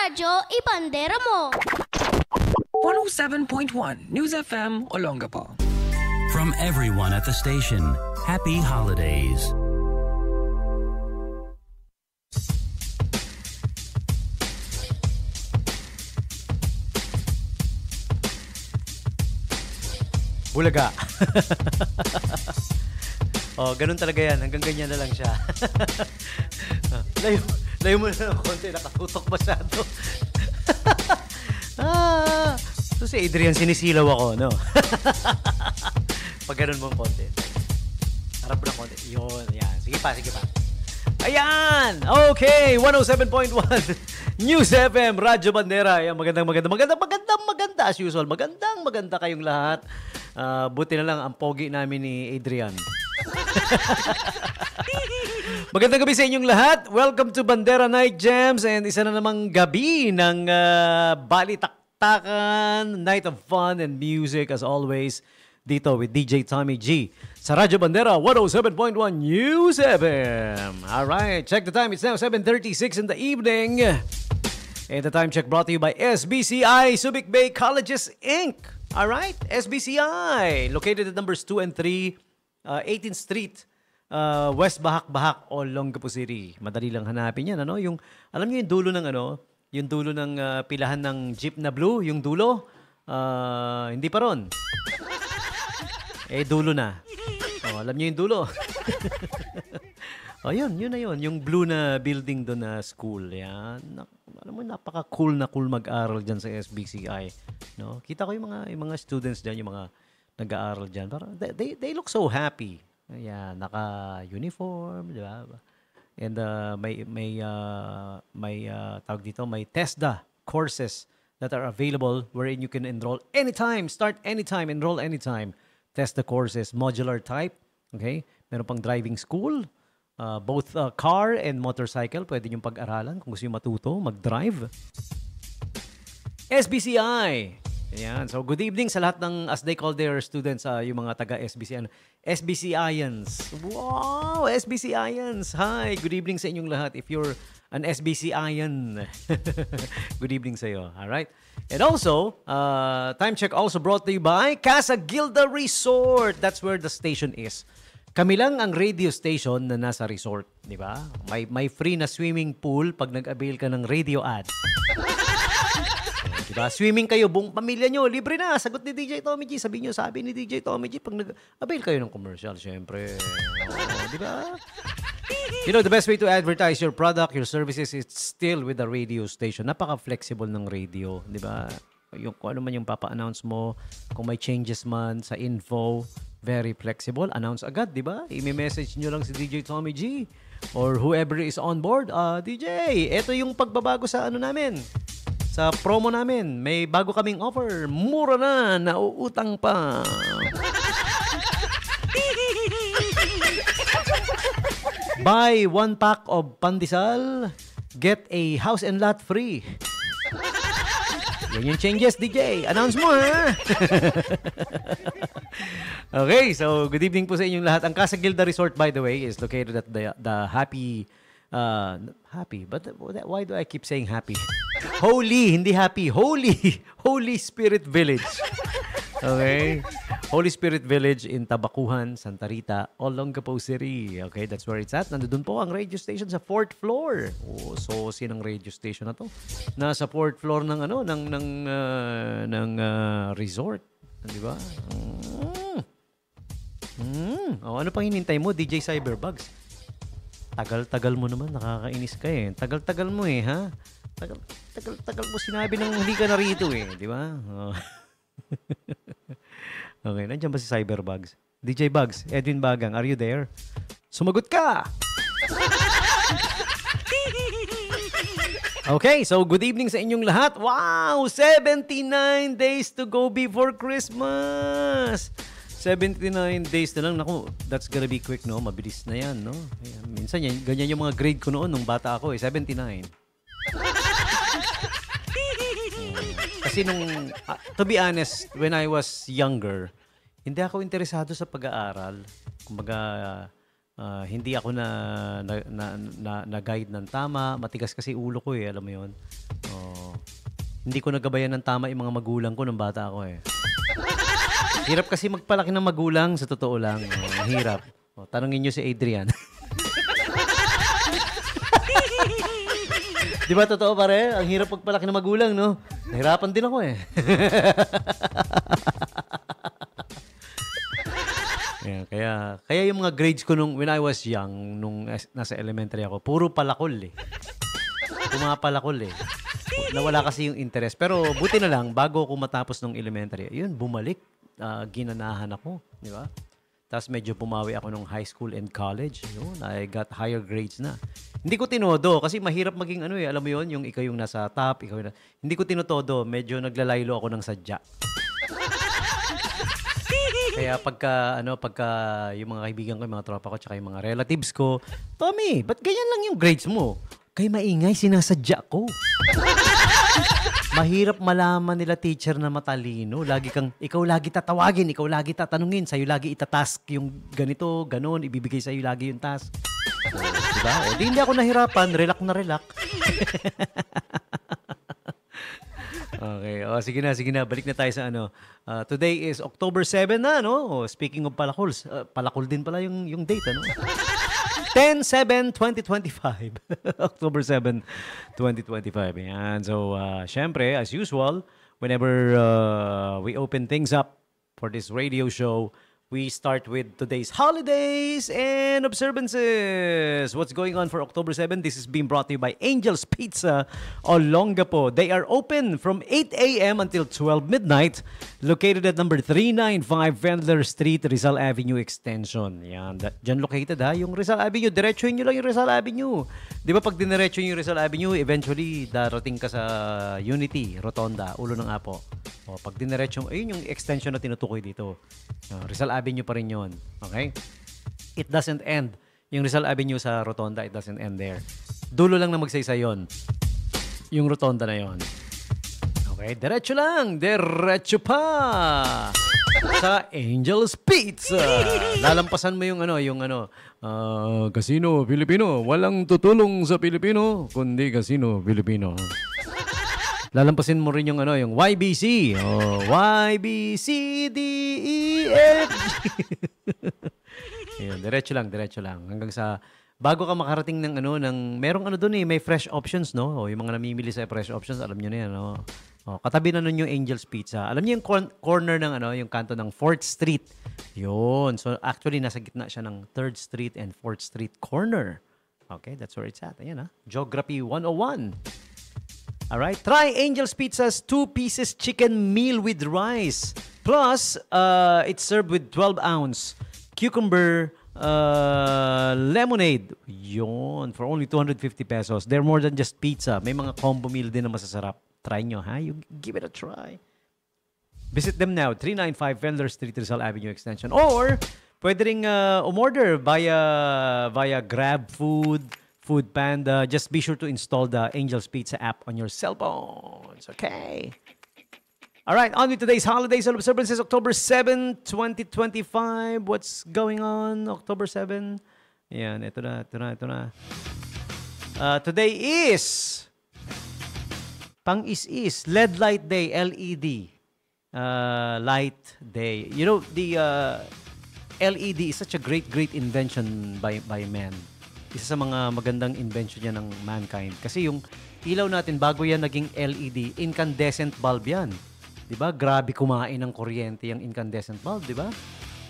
radyo, ipandera mo! 107.1 News FM Olongapo. From everyone at the station, happy holidays. Bulaga. Oh, ganun talaga yan. Hanggang ganyan na lang siya. layo mo na ng konti. Nakatutok masyado. So si Adrian, sinisilaw ako, no? Pag ganun mong konti. Harap mo ng konti. Yun, yan. Sige pa. Ayan! Okay, 107.1 News FM, Radyo Bandera. Ayan, maganda as usual. Maganda kayong lahat. Buti na lang ang pogi namin ni Adrian. Magandang gabi sa inyong lahat. Welcome to Bandera Night Jams and isa na namang gabi ng balitaktakan, night of fun and music as always dito with DJ Tommy G sa Radyo Bandera 107.1 News FM. Alright, check the time. It's now 7:36 in the evening. And the time check brought to you by SBCI, Subic Bay Colleges, Inc. Alright, SBCI, located at numbers 2 and 3, 18th Street, West Bahak-Bahak, Olongapo City. Madali lang hanapin yan, ano? Yung, alam niyo yung dulo ng yung dulo ng pilahan ng jeep na blue, yung dulo, hindi pa ron. Dulo na. Oh, alam niyo yung dulo. Oh, yun na yun. Yung blue na building doon na school. Yan. Alam mo, napaka-cool mag-aral dyan sa SBCI. No? Kita ko yung mga students dyan, yung mga nag-aaral dyan. They look so happy. Ayan, naka-uniform, di ba? And may tawag dito, may TESDA courses that are available wherein you can enroll anytime, start anytime, enroll anytime. TESDA courses, modular type. Okay? Meron pang driving school. Both car and motorcycle, pwede niyong pag-aralan kung gusto nyo matuto, mag-drive. SBCI. Ayan. So, good evening sa lahat ng, as they call their students, yung mga taga-SBCI. SBCIans. Wow! SBCIans. Hi! Good evening sa inyong lahat. If you're an SBCIan, good evening sa iyo. Alright? And also, time check also brought to you by Casa Gilda Resort. That's where the station is. Kami lang ang radio station na nasa resort, di ba? May free na swimming pool pag nag-avail ka ng radio ad. Di ba? Swimming kayo, buong pamilya nyo, libre na. Sagot ni DJ Tommy G. Sabi ni DJ Tommy G, pag nag-avail kayo ng commercial, syempre. Di ba? You know, the best way to advertise your product, your services, is still with the radio station. Napaka-flexible ng radio, di ba? Yung, kung ano man yung papa-announce mo, kung may changes man sa info, very flexible. Announce agad, di ba? I-message nyo lang si DJ Tommy G or whoever is on board. DJ, ito yung pagbabago sa namin. Sa promo namin. May bago kaming offer. Mura na, nauutang pa. Buy 1 pack of pandesal, get a house and lot free. Yan yung changes, DJ. Announce mo, ha? Okay, so good evening po sa inyong lahat. Ang Casa Gilda Resort, by the way, is located at the happy, but why do I keep saying happy? Holy, hindi happy. Holy Spirit Village. Okay? Holy Spirit Village in Tabacuhan, Santa Rita, Olongapo City. Okay, that's where it's at. Nandun po ang radio station sa 4th floor. Oh, so sinang radio station na to? Nasa 4th floor ng resort. Di ba? Oh, ano pang hinintay mo, DJ Cyberbugs? Tagal-tagal mo naman, nakakainis ka eh. Tagal-tagal mo eh, ha? Tagal mo sinabi nang hindi ka narito eh, di ba? Oh. Okay, nandiyan ba si Cyberbugs? DJ Bugs, Edwin Bagang, are you there? Sumagot ka! Okay, so good evening sa inyong lahat. Wow! 79 days to go before Christmas! 79 days na lang. Naku, that's gonna be quick, no? Mabilis na yan, no? Ayan, minsan yan, ganyan yung mga grade ko noon nung bata ako, 79. Kasi nung, to be honest, when I was younger, hindi ako interesado sa pag-aaral. Kumbaga, hindi ako na guide ng tama. Matigas kasi ulo ko eh, alam mo yun. Hindi ko nagabayan ng tama yung mga magulang ko nung bata ako eh. Hirap kasi magpalaki ng magulang, sa totoo lang. Hirap. Tanungin nyo si Adrian. Di ba totoo pare? Ang hirap magpalaki ng magulang, no? Nahirapan din ako eh. Yeah, kaya yung mga grades ko when I was young, nung nasa elementary ako, puro palakol eh. Pumapalakol eh. Nawala kasi yung interest. Pero buti na lang, bago ako matapos nung elementary, yun, bumalik. Ginanahan ako. Di ba? Tapos medyo bumawi ako nung high school and college. Yun, I got higher grades na. Hindi ko tinodo kasi mahirap maging alam mo yun, yung ikaw yung nasa top, hindi ko tinotodo, medyo naglalaylo ako ng sadya. Kaya pagka yung mga kaibigan ko, yung mga tropa ko, tsaka yung mga relatives ko, Tommy, ba't ganyan lang yung grades mo? Kay maingay, sinasadya ko. Mahirap malaman nila teacher na matalino. Ikaw lagi tatawagin, ikaw lagi tatanungin, sa'yo lagi itatask yung ganito, ganon, ibibigay sa'yo lagi yung task. So, diba? O, di hindi ako nahirapan, relax na relax. Okay, sige na, balik na tayo sa today is October 7 na, no? Speaking of palakols, palakol din pala yung date, ano? 10/7/2025. October 7, 2025. Yan. So, syempre, as usual, whenever we open things up for this radio show, we start with today's holidays and observances. What's going on for October 7? This is being brought to you by Angel's Pizza Olongapo. They are open from 8 a.m. until 12 midnight, located at number 395 Vendler Street, Rizal Avenue Extension. Yan. Diyan located yung Rizal Avenue. Diretsuhin nyo lang yung Rizal Avenue. Di ba pag diniretso yung Rizal Avenue, eventually darating ka sa Unity, Rotonda, Ulo ng Apo. Pag diniretso, ayun yung extension na tinutukoy dito. Rizal Avenue pa rin yun. Okay? It doesn't end. Yung Rizal Avenue sa Rotonda, it doesn't end there. Dulo lang na magsaysay yun. Yung Rotonda na yun. Okay? Diretso lang. Diretso pa. Sa Angel's Pizza. Lalampasan mo yung Casino Filipino. Walang tutulong sa Pilipino, kundi Casino Filipino. Lalampasin mo rin yung YBC. YBC, D, E, F, G. Ayun, diretso lang. Hanggang sa, bago ka makarating ng merong doon may fresh options, no? Yung mga namimili sa fresh options, alam nyo na yan, no? Katabi na nun yung Angel's Pizza. Alam niyo yung corner ng yung kanto ng 4th Street. Yun. So, actually, nasa gitna siya ng 3rd Street and 4th Street corner. Okay, that's where it's at. Ayan, Geography 101. Alright, try Angel's Pizza's 2 pieces chicken meal with rice. Plus, it's served with 12-ounce cucumber lemonade. Yun, for only 250 pesos. They're more than just pizza. May mga combo meal din na masasarap. Try nyo, ha? You give it a try. Visit them now, 395 Vendler Street, Rizal Avenue Extension. Or, pwede ring umorder via Grab Food, Food Panda. Just be sure to install the Angel's Pizza app on your cell phones. Okay. All right, on with today's holidays and observances. October 7, 2025. What's going on? October 7. Ayan, ito na. Today is Pang-is-is, LED Light Day, LED Light Day. You know, the LED is such a great invention by man. Isa sa mga magandang invention niya ng mankind. Kasi yung ilaw natin, bago yan naging LED, incandescent bulb yan. Diba? Grabe kumain ng kuryente yung incandescent bulb, diba?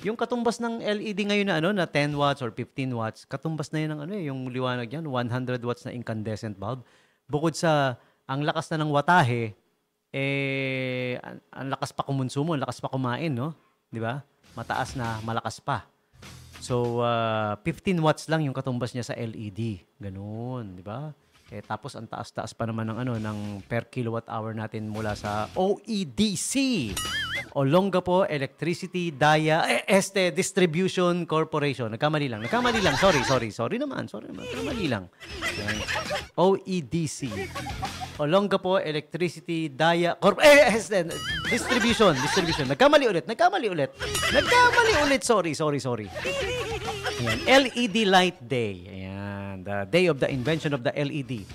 Yung katumbas ng LED ngayon na 10 watts or 15 watts, katumbas na yun ng yung liwanag yan, 100 watts na incandescent bulb. Bukod sa ang lakas na ng watahe, ang lakas pa kumonsumo, ang lakas pa kumain, no? Diba? Mataas na, malakas pa. So, 15 watts lang yung katumbas niya sa LED. Ganun, di ba? Tapos, ang taas-taas pa naman ng per kilowatt hour natin mula sa OEDC. Olongapo Electricity Distribution Corporation. Nagkamali lang. Sorry naman. Nagkamali lang. OEDC. Olongapo Electricity Distribution. Nagkamali ulit. Sorry. Ayan. LED Light Day. Ayan. The day of the invention of the LED.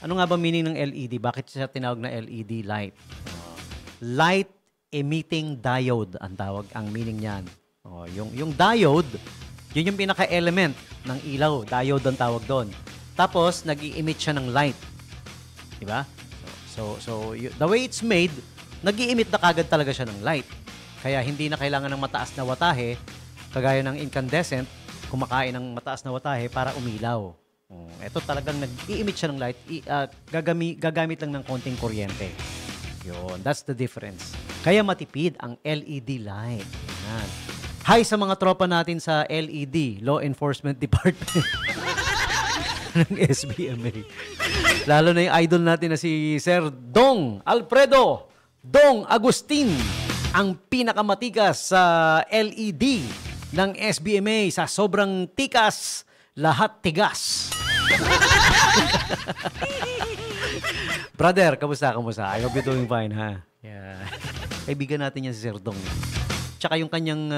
Ano nga ba meaning ng LED? Bakit siya tinawag na LED light? Light emitting diode ang meaning niyan. Yung diode, yun yung pinaka-element ng ilaw. Diode ang tawag doon. Tapos, nag-i-emit siya ng light. Diba? The way it's made, nag-i-emit na kagad talaga siya ng light. Kaya hindi na kailangan ng mataas na watahe, kagaya ng incandescent, kumakain ng mataas na watahe para umilaw. Ito talagang nag-i-emit siya ng light, gagamit lang ng konting kuryente. Yun, that's the difference. Kaya matipid ang LED light. Yan. Hi sa mga tropa natin sa LED, Law Enforcement Department ng SBMA. Lalo na yung idol natin na si Sir Dong Alfredo Dong Agustin, ang pinakamatikas sa LED ng SBMA. Sa sobrang tikas, lahat tigas. Brother, kamusta? I hope you're doing fine, ha? Yeah. Kaibigan natin yan si Sir Dong. Tsaka yung kanyang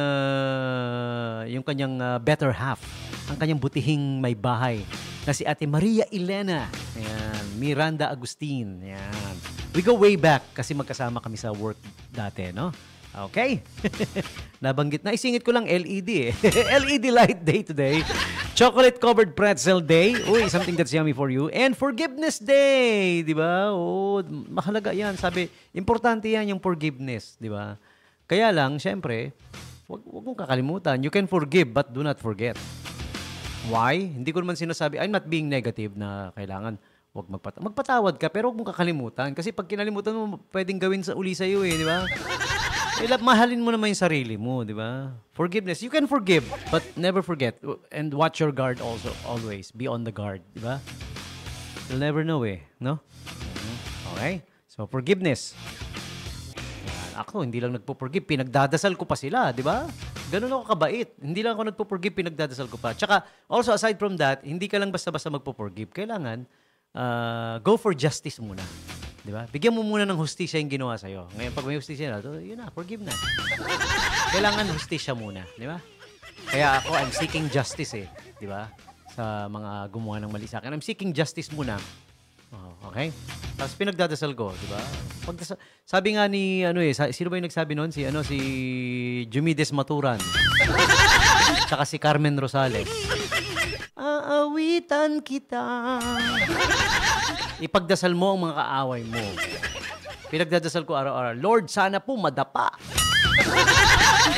better half, ang kanyang butihing may bahay, na si Ate Maria Elena. Ayan, Miranda Agustin. Ayan. We go way back kasi magkasama kami sa work dati, no? Okay. Nabanggit na. Isingit ko lang LED eh. LED light day today. Chocolate-covered pretzel day. Uy, something that's yummy for you. And forgiveness day. Di ba? Oh, mahalaga yan. Sabi, importante yan yung forgiveness. Di ba? Kaya lang, syempre, wag mong kakalimutan. You can forgive but do not forget. Why? Hindi ko naman sinasabi, I'm not being negative na kailangan wag magpatawad ka, pero wag mong kakalimutan. Kasi pag kinalimutan mo, pwedeng gawin sa uli sa'yo eh, di ba? Mahalin mo naman yung sarili mo, di ba? Forgiveness. You can forgive, but never forget. And watch your guard also, always. Be on the guard, di ba? You'll never know eh, no? Okay? So, forgiveness. Ako, hindi lang nagpo-forgive. Pinagdadasal ko pa sila, di ba? Ganun ako kabait. Hindi lang ako nagpo-forgive, pinagdadasal ko pa. Tsaka, also aside from that, hindi ka lang basta-basta magpo-forgive. Kailangan, go for justice muna. Di ba? Bigyan mo muna ng hustisya yung ginawa sa'yo. Ngayon, pag may hustisya na, yun na, forgive na. Kailangan hustisya muna. Di ba? Kaya ako, I'm seeking justice eh. Di ba? Sa mga gumawa ng mali sa akin. I'm seeking justice muna. Okay? Tapos pinagdadasal ko, di ba? Sabi nga ni, sino ba yung nagsabi noon? Si Jumides Maturan. Tsaka si Carmen Rosales. Aawitan kita. Ipagdasal mo ang mga kaaway mo. Pinagdadasal ko araw-araw. Lord, sana po madapa.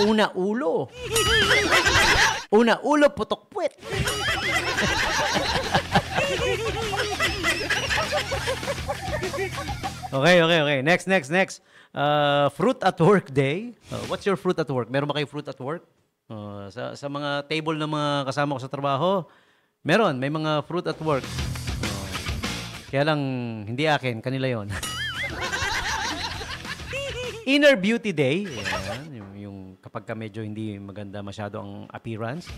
Una ulo. Una ulo, putok puwet. Okay. Next. Fruit at work day. What's your fruit at work? Meron ba kayo fruit at work? Sa mga table ng mga kasama ko sa trabaho, may mga fruit at work. Kaya lang, hindi akin, kanila yon. Inner Beauty Day. Yan, yung kapag ka medyo hindi maganda masyado ang appearance.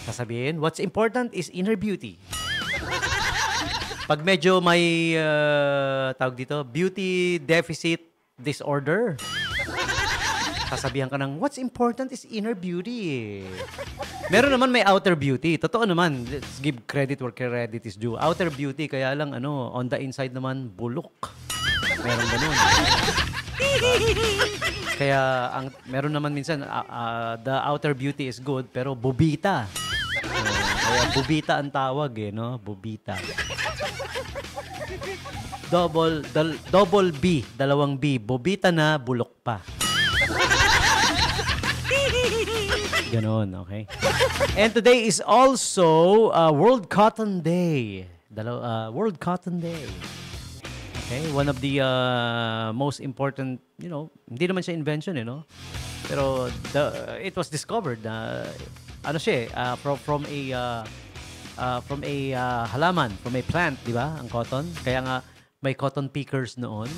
Sasabihin, what's important is inner beauty. Pag medyo may, tawag dito, beauty deficit disorder, sasabihan ka ng, what's important is inner beauty. Meron naman may outer beauty. Totoo naman, let's give credit where credit is due. Outer beauty, kaya lang, on the inside naman, bulok. Meron ganun. Kaya, meron naman minsan, the outer beauty is good, pero bubita. Kaya bubita ang tawag eh, no? Bubita. Double B, dalawang B. Bubita na, bulok pa. Ganon, okay? And today is also World Cotton Day. World Cotton Day. Okay? One of the most important, hindi naman siya invention, Pero it was discovered na from a halaman, from a plant, di ba? Ang cotton. Kaya nga may cotton pickers noon.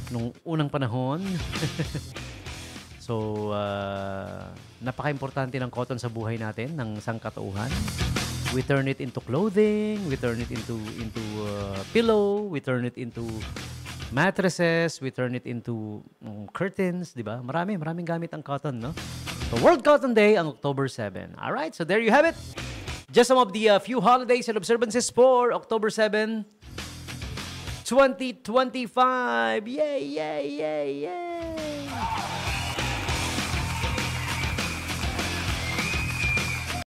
Nung unang panahon. So, napaka-importante ng cotton sa buhay natin, ng sangkatauhan. We turn it into clothing, we turn it into pillow, we turn it into mattresses, we turn it into curtains, di ba? Maraming gamit ang cotton, no? So, World Cotton Day ang October 7. Alright, so there you have it. Just some of the few holidays and observances for October 7, 2025. Yay, yay, yay, yay.